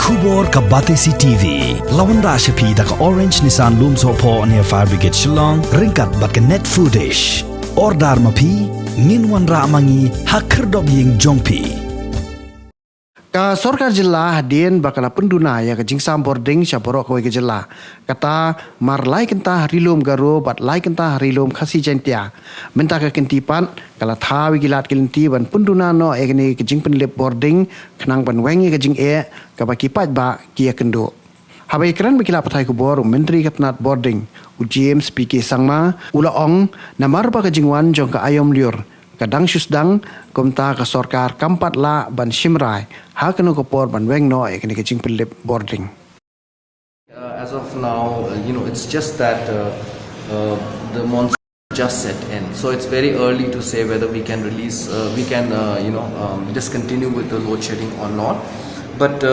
Kubor ka Batesi TV. Lawan Rashapi da ka Orange Nissan Lumso po near Fire Brigade Shillong. Ringkat bat ka net footage. Ordar mapi. Nginwan ra amangi hakerdob ying jongpi. Ka Sorkar Jylla hadin bakala Pynduna ya ka jingsam Bording sya Baroh Kawei ka Jylla. Kata mar lai Kynta harilum garo bat lai Kynta harilum khasi jantia. Minta ka kentipan kala thawi gilat kilenti ban Pynduna no egni ka jing Pynlip Bording khnang ban wengi ka jing ka baki pat ba kia kendo. Habai kran bakila pathai ku bor Menteri Katnat Bording u James PK Sangma ula ong namar ba ka jingwan jong ka ayom liur. Kadang susdang komta ka Sorkar kampat la ban Shimrai ha kanu ko por ban weng no ekni ka jing Pynlip Bording. As of now, it's just that the monsoon just set in, so it's very early to say whether we can release, discontinue with the load shedding or not. But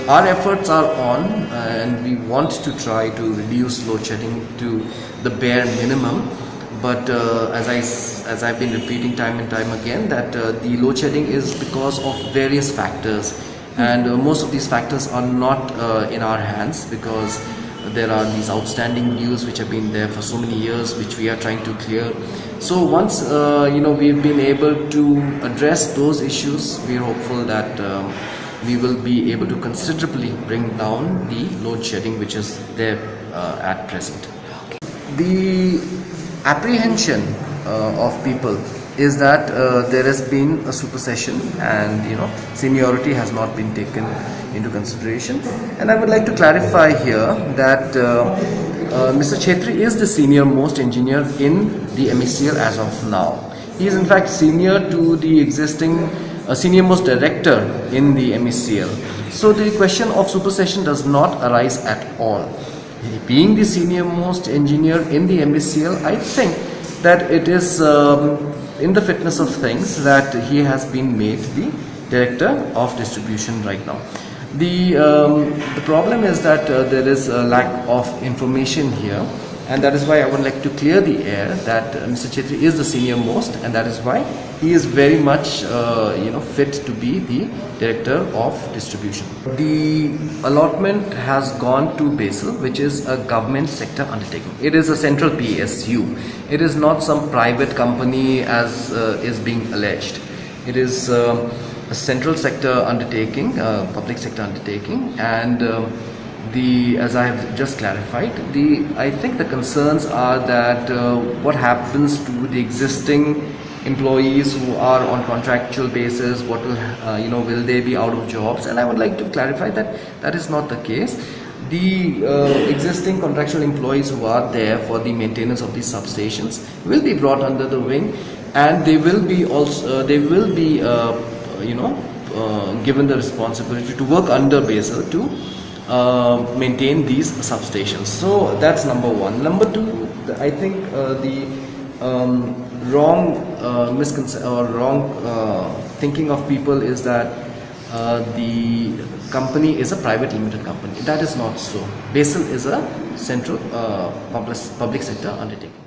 our efforts are on, and we want to try to reduce load shedding to the bare minimum. But as I've been repeating time and time again, that the load shedding is because of various factors, and most of these factors are not in our hands, because there are these outstanding dues which have been there for so many years, which we are trying to clear. So once we've been able to address those issues, we are hopeful that we will be able to considerably bring down the load shedding which is there at present. The apprehension of people is that there has been a supersession, and seniority has not been taken into consideration. And I would like to clarify here that Mr. Chhetri is the senior most engineer in the MECL as of now. He is in fact senior to the existing senior most director in the MECL. So the question of supersession does not arise at all. Being the senior most engineer in the MECL, I think that it is in the fitness of things that he has been made the director of distribution right now. The problem is that there is a lack of information here, and that is why I would like to clear the air that Mr. Chhetri is the senior most, and that is why he is very much fit to be the director of distribution. The allotment has gone to Basel, which is a government sector undertaking. It is a central PSU. It is not some private company as is being alleged. It is a central sector undertaking, public sector undertaking, and as I have just clarified, I think the concerns are that what happens to the existing employees who are on contractual basis, what will will they be out of jobs? And I would like to clarify that that is not the case. The existing contractual employees who are there for the maintenance of these substations will be brought under the wing, and they will be given the responsibility to work under Basel to maintain these substations. So that's number one. Number two, I think the wrong thinking of people is that the company is a private limited company. That is not so. Basel is a central public sector undertaking.